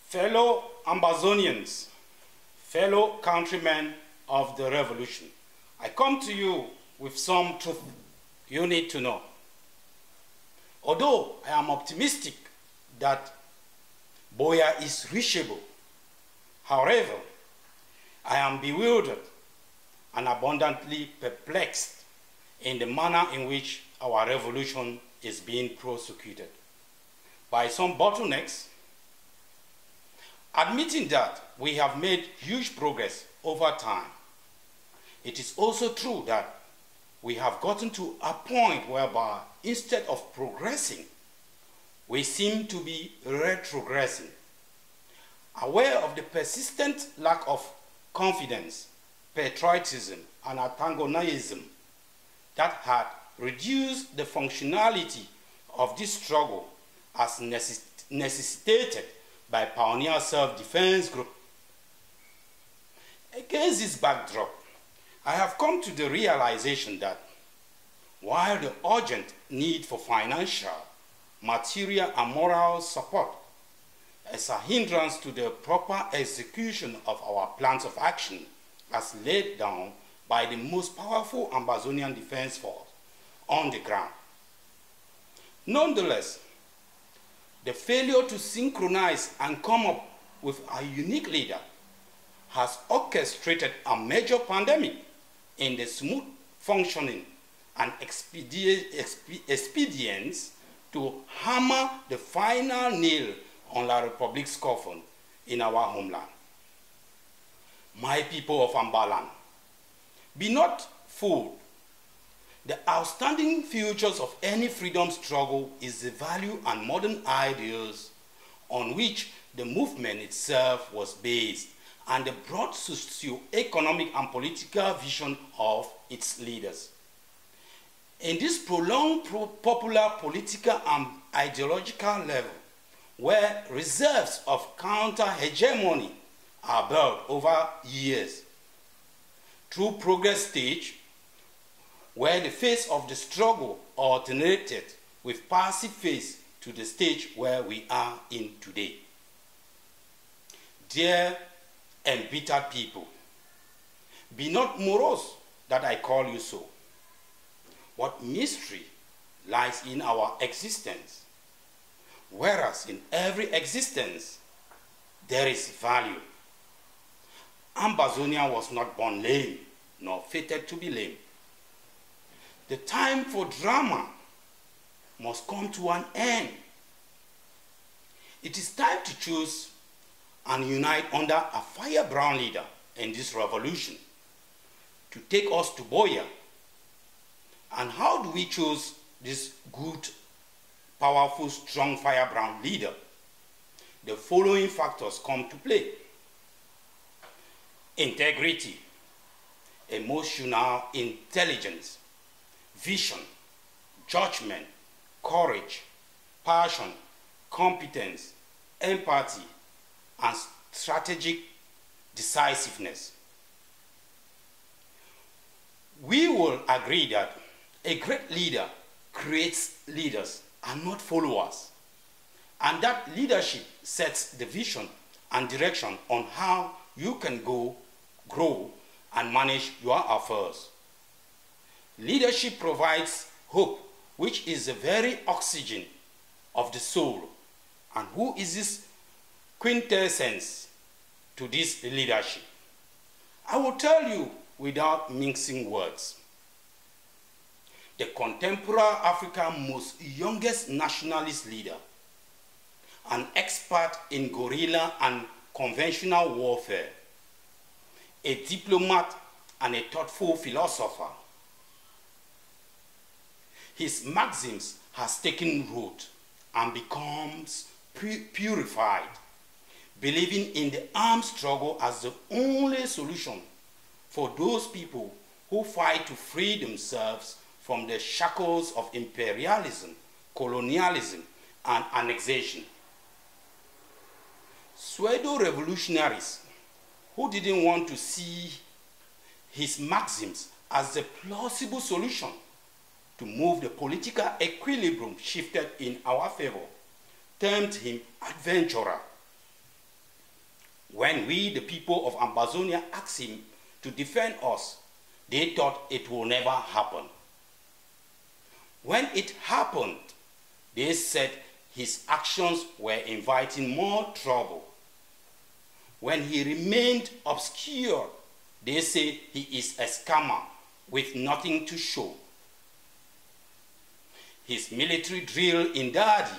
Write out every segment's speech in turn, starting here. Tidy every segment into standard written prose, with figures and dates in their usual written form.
Fellow Ambazonians, fellow countrymen of the revolution, I come to you with some truth you need to know. Although I am optimistic that Buea is reachable, however, I am bewildered and abundantly perplexed in the manner in which our revolution is being prosecuted by some bottlenecks. Admitting that we have made huge progress over time, it is also true that we have gotten to a point whereby instead of progressing, we seem to be retrogressing. Aware of the persistent lack of confidence, patriotism, and antagonism that had reduced the functionality of this struggle as necessitated by pioneer self-defense group. Against this backdrop, I have come to the realization that while the urgent need for financial, material, and moral support is a hindrance to the proper execution of our plans of action as laid down by the most powerful Ambazonian defense force on the ground. Nonetheless, the failure to synchronize and come up with a unique leader has orchestrated a major pandemic in the smooth functioning and expedients to hammer the final nail on La République's coffin in our homeland. My people of Ambaland, be not fooled. The outstanding futures of any freedom struggle is the value and modern ideals on which the movement itself was based and the broad socio-economic and political vision of its leaders. In this prolonged popular political and ideological level, where reserves of counter-hegemony are built over years, through progress stage, where the face of the struggle alternated with passive face to the stage where we are in today. Dear embittered people, be not morose that I call you so. What mystery lies in our existence? Whereas in every existence, there is value. Ambazonia was not born lame, nor fated to be lame. The time for drama must come to an end. It is time to choose and unite under a firebrand leader in this revolution to take us to Buea. And how do we choose this good, powerful, strong firebrand leader? The following factors come to play: integrity, emotional intelligence, vision, judgment, courage, passion, competence, empathy, and strategic decisiveness. We will agree that a great leader creates leaders and not followers, and that leadership sets the vision and direction on how you can go, grow, and manage your affairs. Leadership provides hope, which is the very oxygen of the soul. And who is this quintessence to this leadership? I will tell you without mincing words. The contemporary Africa's most youngest nationalist leader, an expert in guerrilla and conventional warfare, a diplomat and a thoughtful philosopher. His maxims has taken root and becomes purified, believing in the armed struggle as the only solution for those people who fight to free themselves from the shackles of imperialism, colonialism, and annexation. Pseudo-revolutionaries who didn't want to see his maxims as the plausible solution to move the political equilibrium shifted in our favor, termed him adventurer. When we, the people of Ambazonia, asked him to defend us, they thought it will never happen. When it happened, they said his actions were inviting more trouble. When he remained obscure, they say he is a scammer with nothing to show. His military drill in Dadi,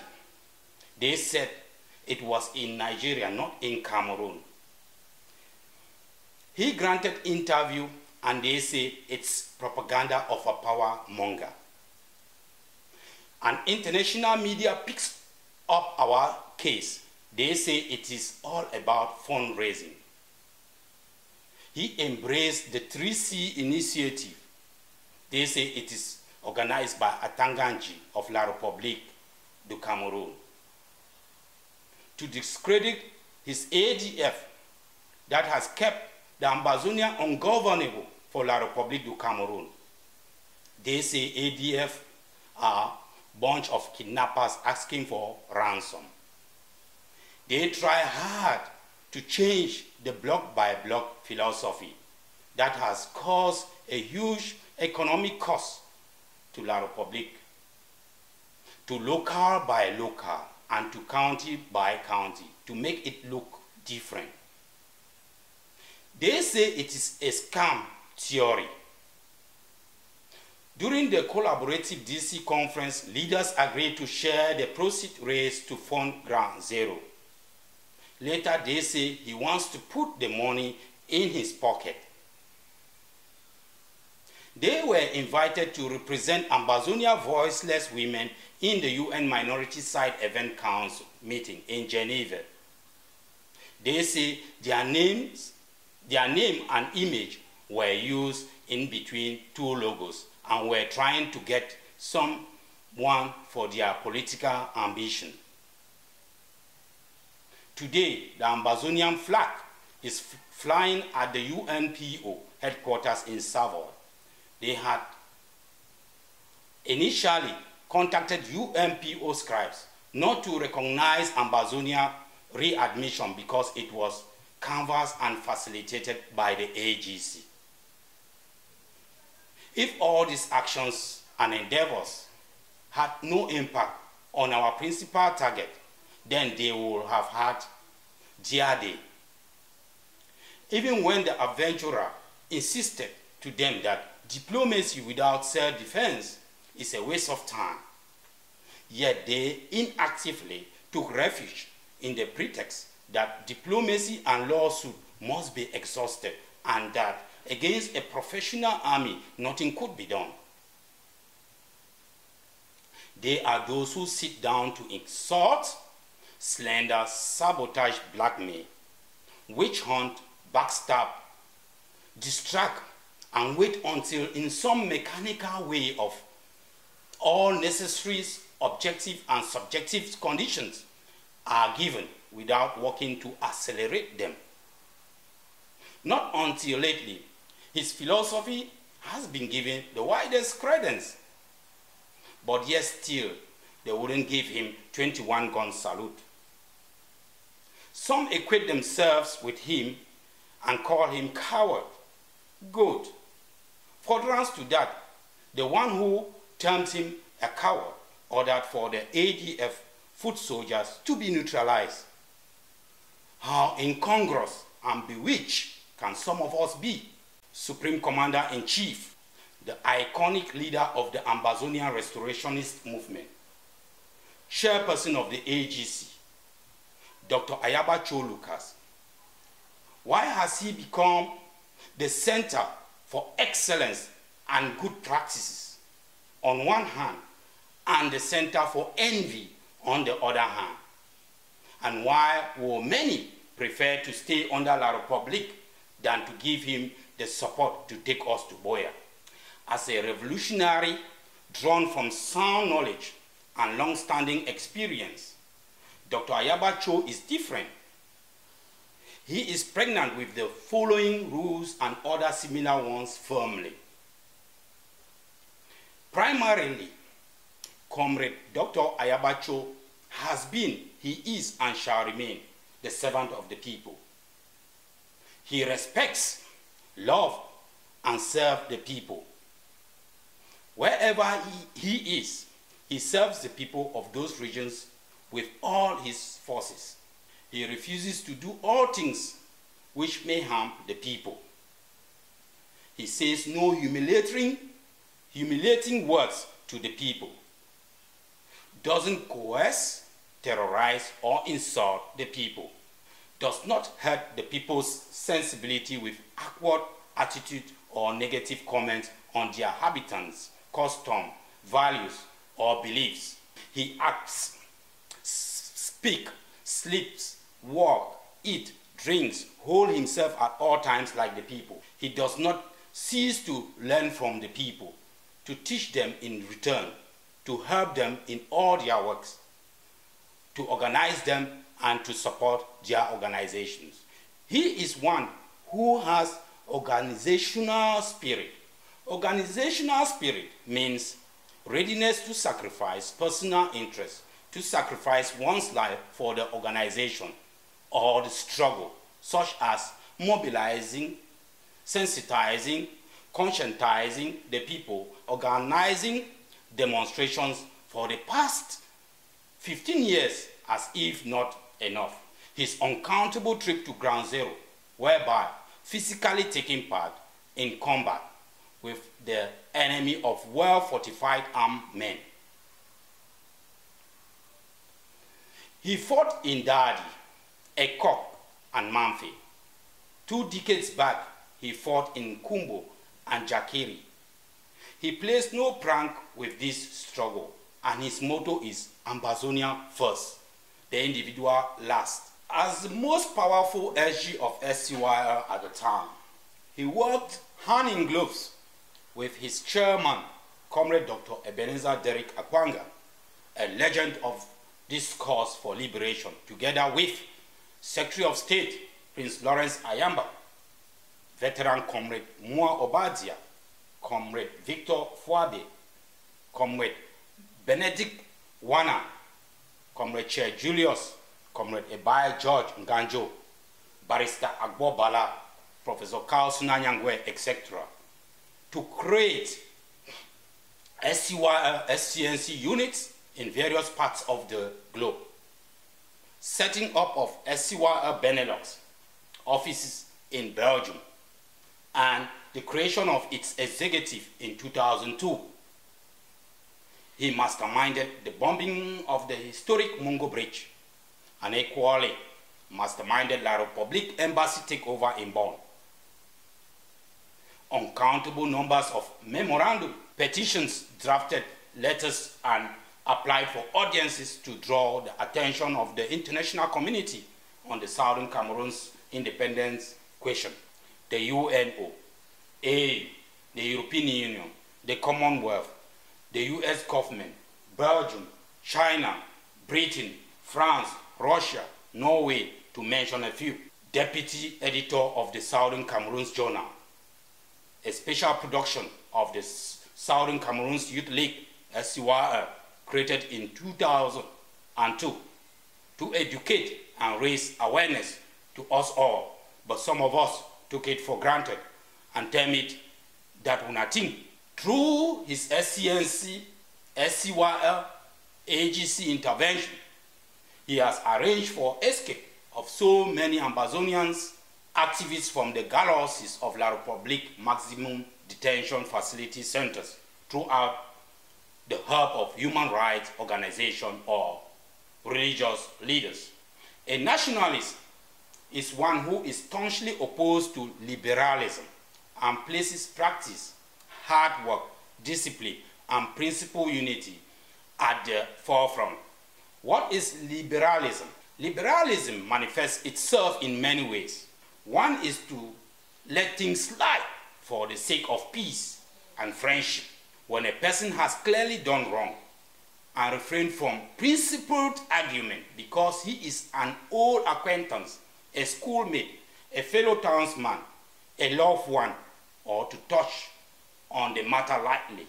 they said it was in Nigeria, not in Cameroon. He granted interview and they say it's propaganda of a power monger. And international media picks up our case. They say it is all about fundraising. He embraced the 3C initiative. They say it is organized by Atanganji of La République du Cameroon to discredit his ADF that has kept the Ambazonia ungovernable for La République du Cameroon. They say ADF are a bunch of kidnappers asking for ransom. They try hard to change the block-by-block philosophy that has caused a huge economic cost to La République, to local by local and to county by county, to make it look different. They say it is a scam theory. During the collaborative DC conference, leaders agreed to share the proceeds raised to fund Ground Zero. Later, they say he wants to put the money in his pocket. They were invited to represent Ambazonia voiceless women in the UN Minority Side Event Council meeting in Geneva. They say their name and image were used in between two logos and were trying to get someone for their political ambition. Today, the Ambazonian flag is flying at the UNPO headquarters in Savoy. They had initially contacted UNPO scribes not to recognize Ambazonia readmission because it was canvassed and facilitated by the AGC. If all these actions and endeavors had no impact on our principal target, then they would have had their day. Even when the adventurer insisted to them that diplomacy without self-defense is a waste of time, yet they inactively took refuge in the pretext that diplomacy and lawsuit must be exhausted and that against a professional army nothing could be done. They are those who sit down to insult, slander, sabotage, blackmail, witch hunt, backstab, distract, and wait until in some mechanical way of all necessary objective and subjective conditions are given without working to accelerate them. Not until lately, his philosophy has been given the widest credence, but yet still they wouldn't give him 21-gun salute. Some equate themselves with him and call him coward, goat. Furtherance to that, the one who termed him a coward ordered for the ADF foot soldiers to be neutralized. How incongruous and bewitched can some of us be? Supreme Commander-in-Chief, the iconic leader of the Ambazonia Restorationist movement, chairperson of the AGC, Dr. Ayabacho Lucas. Why has he become the center for excellence and good practices on one hand, and the center for envy on the other hand? And why will many prefer to stay under La République than to give him the support to take us to Boya? As a revolutionary drawn from sound knowledge and long-standing experience, Dr. Ayabacho is different. He is pregnant with the following rules and other similar ones firmly. Primarily, Comrade Dr. Ayabacho has been, he is, and shall remain the servant of the people. He respects, loves, and serves the people. Wherever he is, he serves the people of those regions with all his forces. He refuses to do all things which may harm the people. He says no humiliating words to the people. Doesn't coerce, terrorize, or insult the people. Does not hurt the people's sensibility with awkward attitude or negative comments on their habitants, custom, values, or beliefs. He acts, speaks, sleeps, walks, eats, drinks, holds himself at all times like the people. He does not cease to learn from the people, to teach them in return, to help them in all their works, to organize them and to support their organizations. He is one who has organizational spirit. Organizational spirit means readiness to sacrifice personal interest, to sacrifice one's life for the organization or the struggle, such as mobilizing, sensitizing, conscientizing the people, organizing demonstrations for the past 15 years as if not enough. His uncountable trip to Ground Zero, whereby physically taking part in combat with the enemy of well-fortified armed men. He fought in Dadi, Ekok, and Mamfe. 2 decades back, he fought in Kumbo and Jakiri. He plays no prank with this struggle, and his motto is Ambazonia first, the individual last. As the most powerful SG of SCYL at the time, he worked hand in gloves with his chairman, Comrade Dr. Ebenezer Derrick Akwanga, a legend of this cause for liberation, together with Secretary of State, Prince Lawrence Ayamba, veteran Comrade Mua Obadia, Comrade Victor Fuabe, Comrade Benedict Wana, Comrade Chair Julius, Comrade Ebaye George Nganjo, Barrister Agbo Bala, Professor Carl Sunanyangwe, etc., to create SCNC units in various parts of the globe. Setting up of SCYL Benelux offices in Belgium, and the creation of its executive in 2002. He masterminded the bombing of the historic Mungo Bridge, and equally masterminded La République embassy takeover in Bonn. Uncountable numbers of memorandum, petitions drafted, letters, and applied for audiences to draw the attention of the international community on the Southern Cameroon's independence question. The UNO, AU, the European Union, the Commonwealth, the US government, Belgium, China, Britain, France, Russia, Norway, to mention a few. Deputy editor of the Southern Cameroon's Journal, a special production of the Southern Cameroon's Youth League, SCYL, created in 2002 to educate and raise awareness to us all, but some of us took it for granted and term it that unating. Through his SCNC, SCYL, AGC intervention, he has arranged for escape of so many Ambazonians, activists from the galhouses of La République maximum detention facility centers throughout the hub of human rights organizations or religious leaders. A nationalist is one who is staunchly opposed to liberalism and places practice, hard work, discipline, and principle unity at the forefront. What is liberalism? Liberalism manifests itself in many ways. One is to let things slide for the sake of peace and friendship. When a person has clearly done wrong, and refrain from principled argument because he is an old acquaintance, a schoolmate, a fellow townsman, a loved one, or to touch on the matter lightly,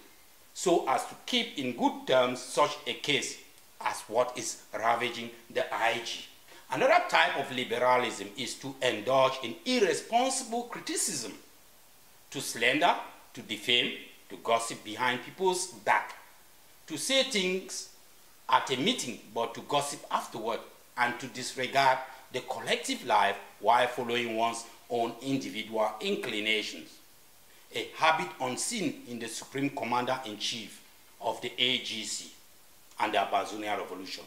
so as to keep in good terms such a case as what is ravaging the IG Another type of liberalism is to indulge in irresponsible criticism, to slander, to defame, to gossip behind people's back, to say things at a meeting but to gossip afterward, and to disregard the collective life while following one's own individual inclinations. A habit unseen in the Supreme Commander-in-Chief of the AGC and the Ambazonia Revolution.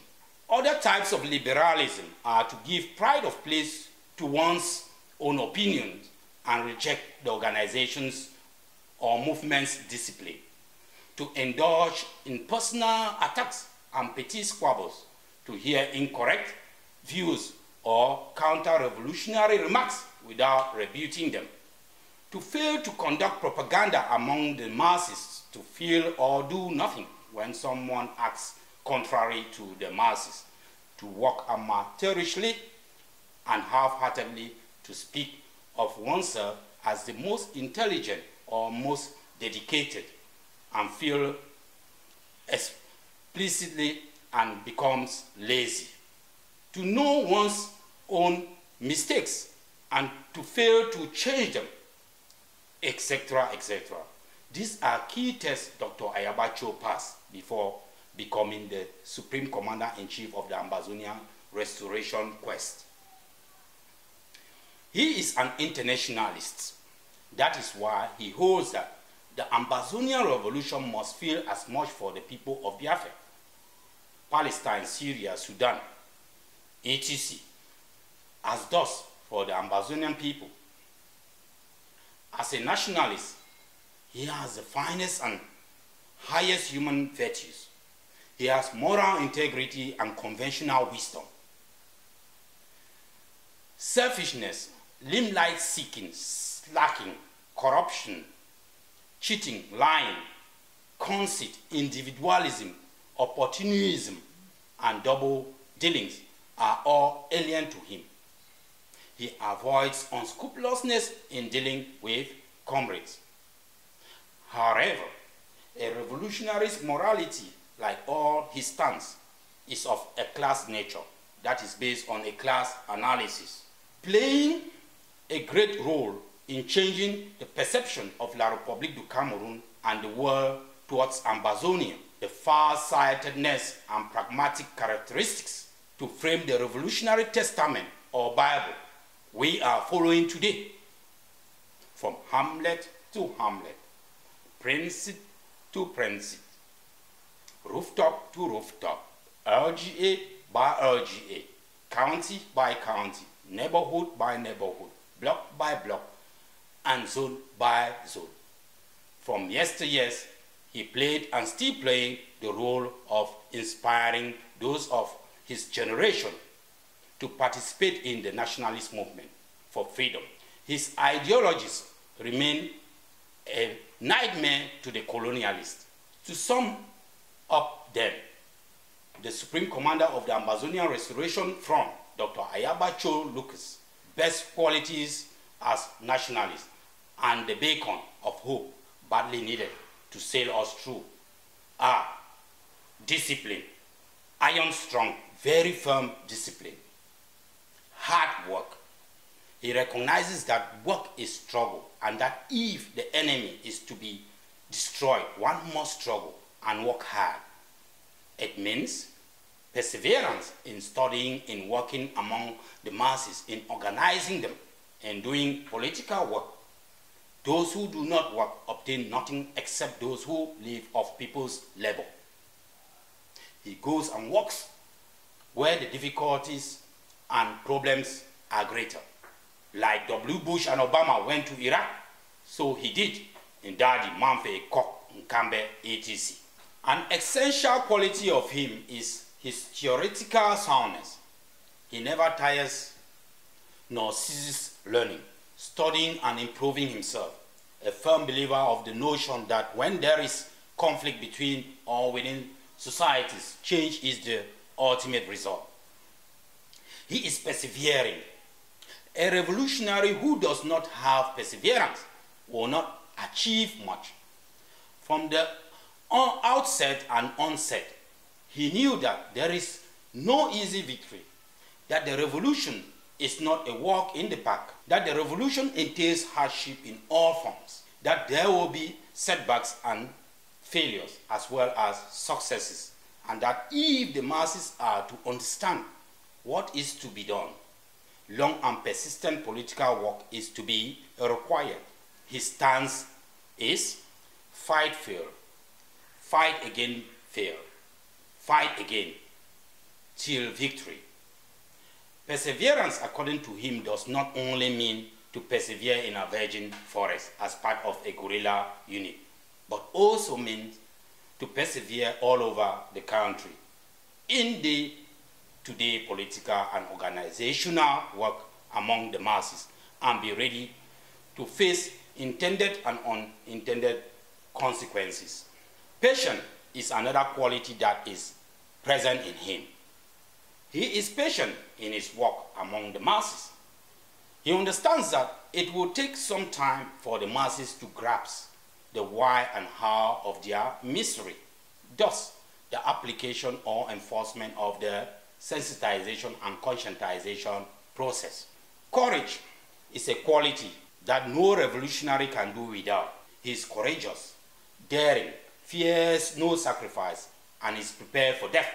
Other types of liberalism are to give pride of place to one's own opinions and reject the organization's or movement's discipline, to indulge in personal attacks and petty squabbles, to hear incorrect views or counter-revolutionary remarks without rebuting them, to fail to conduct propaganda among the masses, to feel or do nothing when someone acts contrary to the masses, to work amateurishly and half-heartedly, to speak of oneself as the most intelligent or most dedicated, and feel explicitly and becomes lazy, to know one's own mistakes and to fail to change them, etc., etc. These are key tests Dr. Ayabacho passed before becoming the Supreme Commander-in-Chief of the Ambazonia Restoration Quest. He is an internationalist. That is why he holds that the Ambazonia Revolution must feel as much for the people of Biafra, Palestine, Syria, Sudan, etc., as does for the Ambazonian people. As a nationalist, he has the finest and highest human virtues. He has moral integrity and conventional wisdom. Selfishness, limelight seeking, slacking, corruption, cheating, lying, conceit, individualism, opportunism, and double dealings are all alien to him. He avoids unscrupulousness in dealing with comrades. However, a revolutionary's morality, like all his stance, is of a class nature that is based on a class analysis, playing a great role in changing the perception of La République du Cameroon and the world towards Ambazonia, the far-sightedness and pragmatic characteristics to frame the revolutionary testament or Bible we are following today. From hamlet to hamlet, princip to princip, rooftop to rooftop, LGA by LGA, county by county, neighborhood by neighborhood, block by block, and zone by zone. From yesteryears, he played and still playing the role of inspiring those of his generation to participate in the nationalist movement for freedom. His ideologies remain a nightmare to the colonialists. To sum up then, the Supreme Commander of the Ambazonia Restoration Front, Dr. Ayabacho Lucas' best qualities as nationalist and the beacon of hope badly needed to sail us through are discipline, iron strong, very firm discipline, hard work. He recognizes that work is struggle and that if the enemy is to be destroyed, one must struggle and work hard. It means perseverance in studying, in working among the masses, in organizing them, and doing political work. Those who do not work obtain nothing except those who live off people's labor. He goes and works where the difficulties and problems are greater. Like W. Bush and Obama went to Iraq, so he did in Dadi, Manfe, Kok, Nkambe, etc. An essential quality of him is his theoretical soundness. He never tires nor ceases learning, studying and improving himself. A firm believer of the notion that when there is conflict between or within societies, change is the ultimate result. He is persevering. A revolutionary who does not have perseverance will not achieve much. From the outset and onset, he knew that there is no easy victory, that the revolution is not a walk in the park, that the revolution entails hardship in all forms, that there will be setbacks and failures as well as successes, and that if the masses are to understand what is to be done, long and persistent political work is to be required. His stance is fight fail, fight again fail, fight again till victory. Perseverance, according to him, does not only mean to persevere in a virgin forest as part of a guerrilla unit, but also means to persevere all over the country in the today political and organizational work among the masses, and be ready to face intended and unintended consequences. Patience is another quality that is present in him. He is patient in his work among the masses. He understands that it will take some time for the masses to grasp the why and how of their misery. Thus, the application or enforcement of the sensitization and conscientization process. Courage is a quality that no revolutionary can do without. He is courageous, daring, fears no sacrifice, and is prepared for death,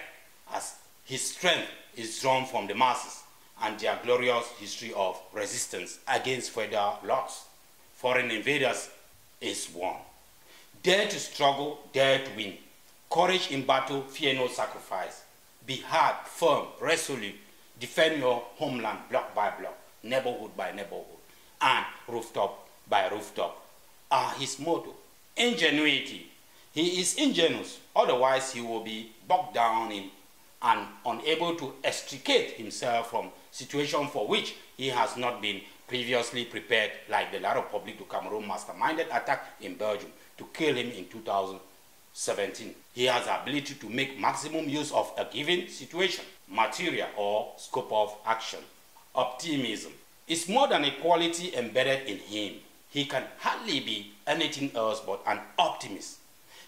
as his strength is drawn from the masses and their glorious history of resistance against federal laws. Foreign invaders is one. Dare to struggle, dare to win. Courage in battle, fear no sacrifice. Be hard, firm, resolute. Defend your homeland block by block, neighborhood by neighborhood, and rooftop by rooftop are his motto. Ingenuity. He is ingenious, otherwise he will be bogged down in and unable to extricate himself from situations for which he has not been previously prepared, like the La République du Cameroon masterminded attack in Belgium to kill him in 2017. He has the ability to make maximum use of a given situation, material, or scope of action. Optimism is more than a quality embedded in him. He can hardly be anything else but an optimist.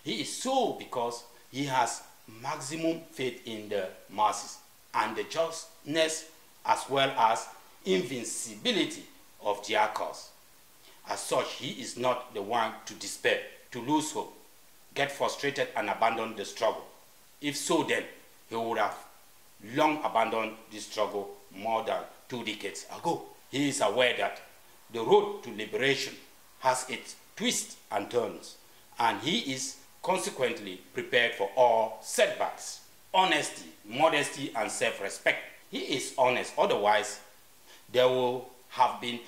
He is so because he has maximum faith in the masses and the justness as well as invincibility of their cause. As such, he is not the one to despair, to lose hope, get frustrated and abandon the struggle. If so, then he would have long abandoned the struggle more than 2 decades ago. He is aware that the road to liberation has its twists and turns, and he is consequently prepared for all setbacks. Honesty, modesty, and self-respect. He is honest, otherwise there will have been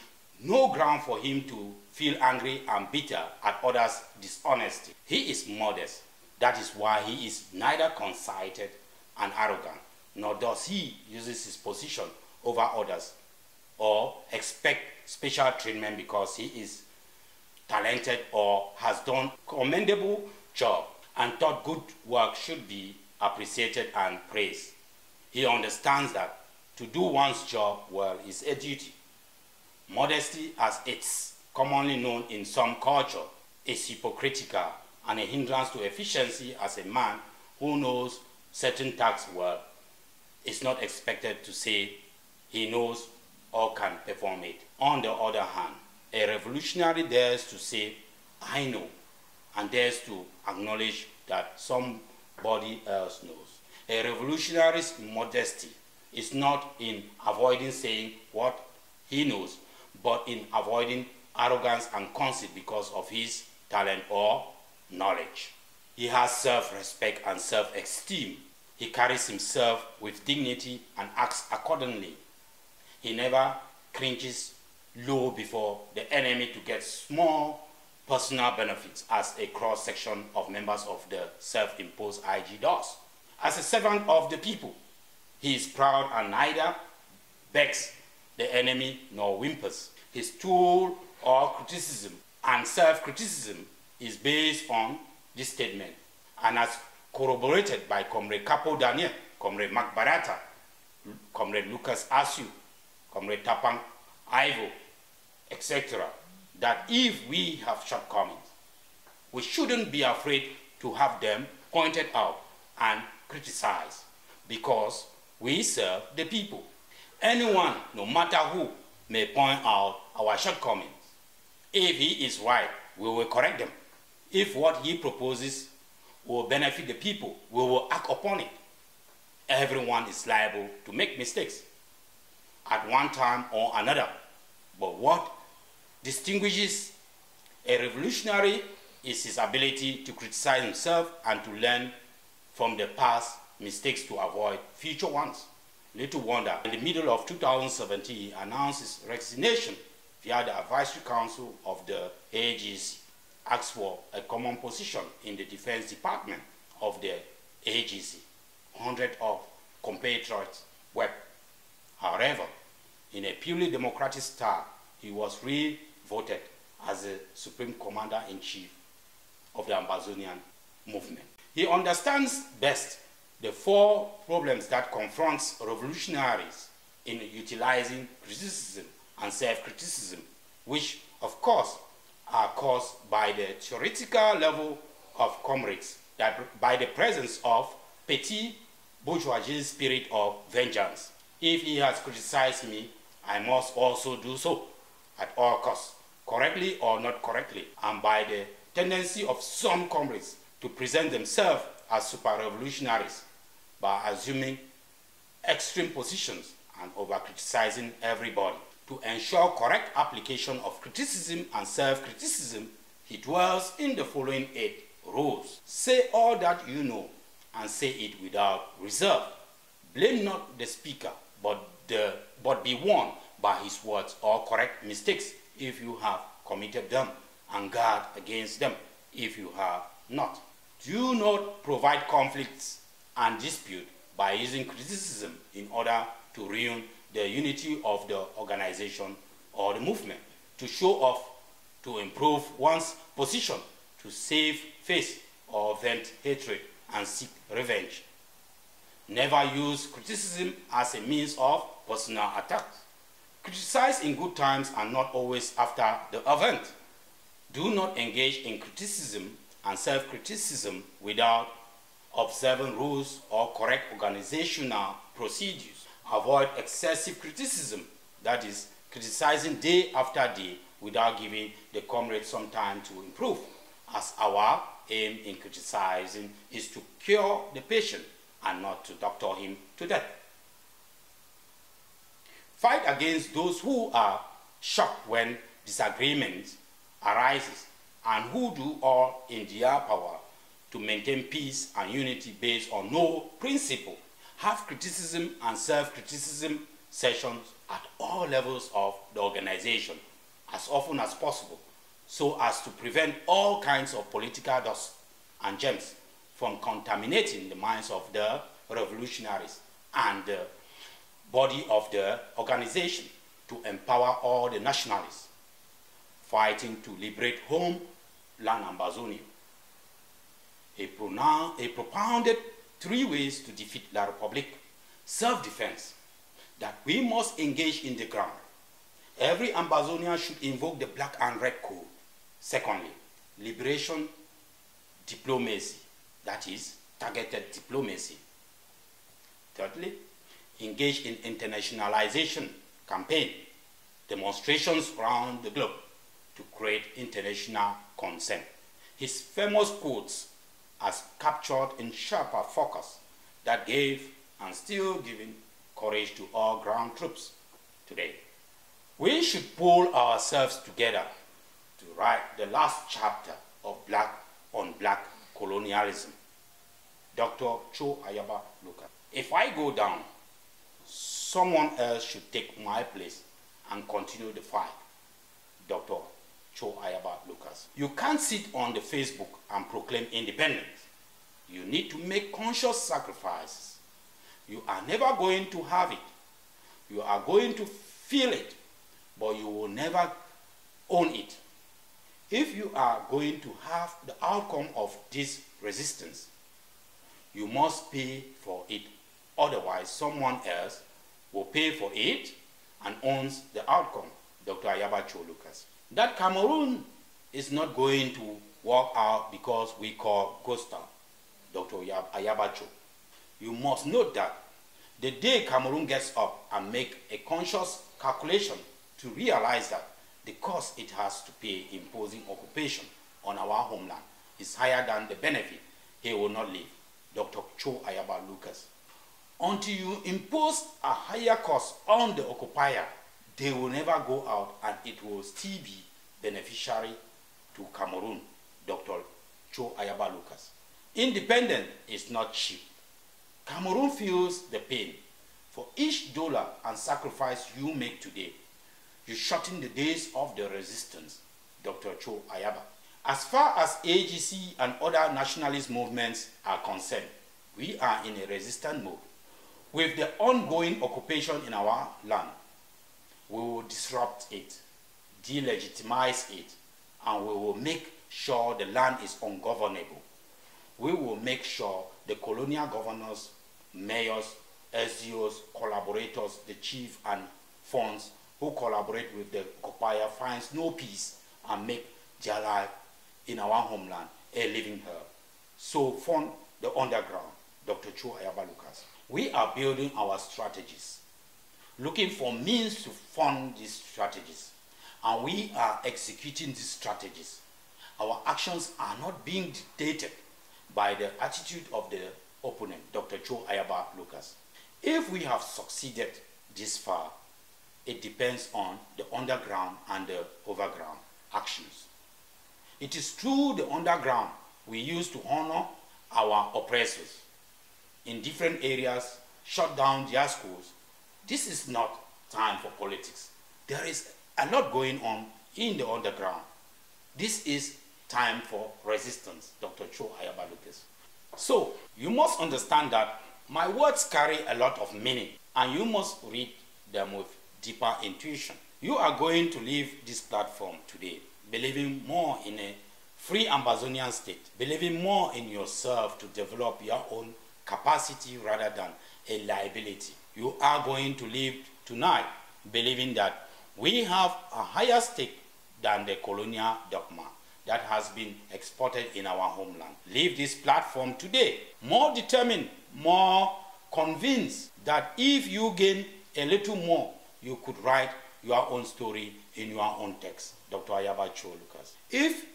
no ground for him to feel angry and bitter at others' dishonesty. He is modest. That is why he is neither conceited and arrogant, nor does he use his position over others or expect special treatment because he is talented or has done commendable job and thought good work should be appreciated and praised. He understands that to do one's job well is a duty. Modesty, as it's commonly known in some culture, is hypocritical and a hindrance to efficiency, as a man who knows certain tasks well is not expected to say he knows or can perform it. On the other hand, a revolutionary dares to say, I know, and dares to acknowledge that somebody else knows. A revolutionary's modesty is not in avoiding saying what he knows, but in avoiding arrogance and conceit because of his talent or knowledge. He has self-respect and self-esteem. He carries himself with dignity and acts accordingly. He never cringes low before the enemy to get small personal benefits as a cross-section of members of the self-imposed IG does. As a servant of the people, he is proud and neither begs the enemy nor whimpers. His tool or criticism and self-criticism is based on this statement and as corroborated by Comrade Capo Daniel, Comrade Mark Barata, Comrade Lucas Asu, Comrade Tapang Ivo, etc., that if we have shortcomings, we shouldn't be afraid to have them pointed out and criticized because we serve the people. Anyone, no matter who, may point out our shortcomings. If he is right, we will correct them. If what he proposes will benefit the people, we will act upon it. Everyone is liable to make mistakes at one time or another. But what distinguishes a revolutionary is his ability to criticize himself and to learn from the past mistakes to avoid future ones. Little wonder, in the middle of 2017, he announced his resignation via the Advisory Council of the AGC, asked for a common position in the Defense Department of the AGC. Hundreds of compatriots wept. However, in a purely democratic style, he was re-voted as the Supreme Commander-in-Chief of the Ambazonian movement. He understands best the four problems that confronts revolutionaries in utilizing criticism and self-criticism, which, of course, are caused by the theoretical level of comrades, that by the presence of petty bourgeoisie spirit of vengeance. If he has criticized me, I must also do so at all costs, correctly or not correctly, and by the tendency of some comrades to present themselves as super-revolutionaries by assuming extreme positions and over-criticizing everybody. To ensure correct application of criticism and self-criticism, he dwells in the following 8 rules. Say all that you know and say it without reserve. Blame not the speaker, but be warned by his words or correct mistakes if you have committed them, and guard against them if you have not. Do not provide conflicts and dispute by using criticism in order to ruin the unity of the organization or the movement, to show off, to improve one's position, to save face or vent hatred and seek revenge. Never use criticism as a means of personal attack. Criticize in good times and not always after the event. Do not engage in criticism and self-criticism without observing rules or correct organizational procedures. Avoid excessive criticism, that is, criticizing day after day without giving the comrade some time to improve, as our aim in criticizing is to cure the patient and not to doctor him to death. Fight against those who are shocked when disagreement arises and who do all in their power to maintain peace and unity based on no principle. Have criticism and self-criticism sessions at all levels of the organization as often as possible, so as to prevent all kinds of political dust and germs from contaminating the minds of the revolutionaries and the body of the organization, to empower all the nationalists fighting to liberate homeland Ambazonia. He propounded 3 ways to defeat La Republique. Self-defense, that we must engage in the ground. Every Ambazonian should invoke the black and red code. Secondly, liberation diplomacy, that is, targeted diplomacy. Thirdly, engage in internationalization campaign, demonstrations around the globe to create international consent. His famous quotes as captured in sharper focus that gave and still giving courage to all ground troops today. We should pull ourselves together to write the last chapter of black on black colonialism. Dr. Cho Ayaba Lucas. If I go down, someone else should take my place and continue the fight. Dr. Cho Ayaba Lucas. You can't sit on the Facebook and proclaim independence. You need to make conscious sacrifices. You are never going to have it. You are going to feel it, but you will never own it. If you are going to have the outcome of this resistance, you must pay for it. Otherwise, someone else will pay for it and owns the outcome. Dr. Ayaba Cho Lucas. That Cameroon is not going to work out because we call Costa. Dr. Ayaba Cho. You must note that The day Cameroon gets up and make a conscious calculation to realize that the cost it has to pay imposing occupation on our homeland is higher than the benefit, he will not leave. Dr. Cho Ayaba Lucas. Until you impose a higher cost on the occupier, they will never go out and it will still be beneficiary to Cameroon. Dr. Cho Ayaba Lucas. Independence is not cheap. Cameroon feels the pain. For each dollar and sacrifice you make today, you shorten the days of the resistance. Dr. Cho Ayaba. As far as AGC and other nationalist movements are concerned, we are in a resistant mode. With the ongoing occupation in our land, we will disrupt it, delegitimize it, and we will make sure the land is ungovernable. We will make sure the colonial governors, mayors, SDOs, collaborators, the chief and funds who collaborate with the occupier finds no peace and make their life in our homeland a living hell. So fund the underground. Dr. Cho Ayaba Lucas. We are building our strategies, looking for means to fund these strategies, and we are executing these strategies. Our actions are not being dictated by the attitude of the opponent, Dr. Cho Ayaba Lucas. If we have succeeded this far, it depends on the underground and the overground actions. It is through the underground we use to honor our oppressors in different areas, shut down their schools. This is not time for politics. There is a lot going on in the underground. This is time for resistance, Dr. Cho Ayaba Lucas. So, you must understand that my words carry a lot of meaning, and you must read them with deeper intuition. You are going to leave this platform today believing more in a free Ambazonian state, believing more in yourself to develop your own capacity rather than a liability. You are going to leave tonight believing that we have a higher stake than the colonial dogma that has been exported in our homeland. Leave this platform today more determined, more convinced that if you gain a little more, you could write your own story in your own text. Dr. Ayaba Cho Lucas. If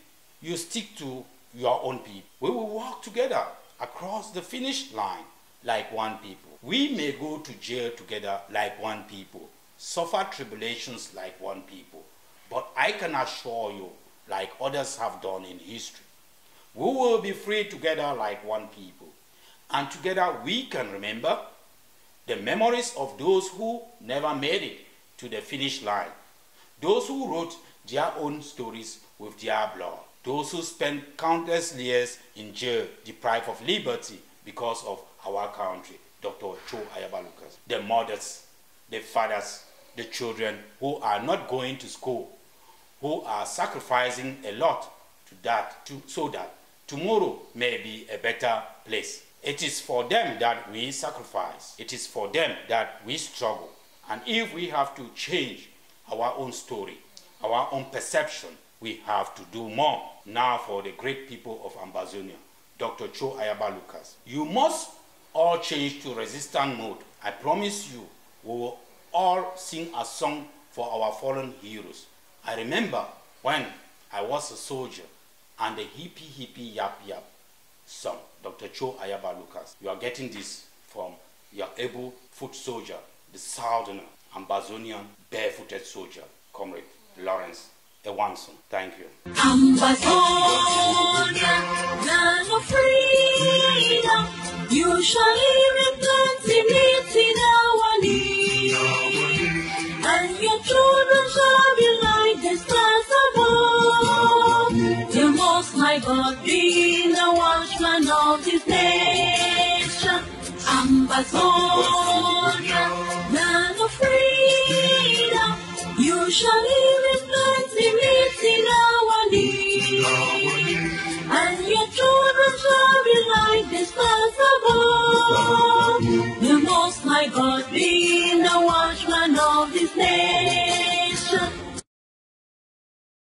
you stick to your own people, we will work together across the finish line like one people. We may go to jail together like one people, suffer tribulations like one people, but I can assure you, like others have done in history, we will be free together like one people. And together we can remember the memories of those who never made it to the finish line, those who wrote their own stories with their blood, those who spent countless years in jail deprived of liberty because of our country. Dr. Cho Ayaba Lucas. The mothers, the fathers, the children who are not going to school, who are sacrificing a lot to that, so that tomorrow may be a better place. It is for them that we sacrifice. It is for them that we struggle. And if we have to change our own story, our own perception, we have to do more. Now for the great people of Ambazonia, Dr. Cho Ayaba Lucas. You must all change to resistant mode. I promise you, we will all sing a song for our fallen heroes. I remember when I was a soldier and the hippie hippie yap yap song. Dr. Cho Ayaba Lucas. You are getting this from your able foot soldier, the Southerner, Ambazonian barefooted soldier, Comrade Lawrence Ewane. Thank you. Ambazonia, land of freedom, you shall live in plenty, meet in our need, and your children shall be like the stars above. The Most High God be the watchman of this nation. Ambazonia, land of freedom, you shall live in plenty, meet in our need, and your children shall be like the stars above. The Most High God be the watchman of this nation.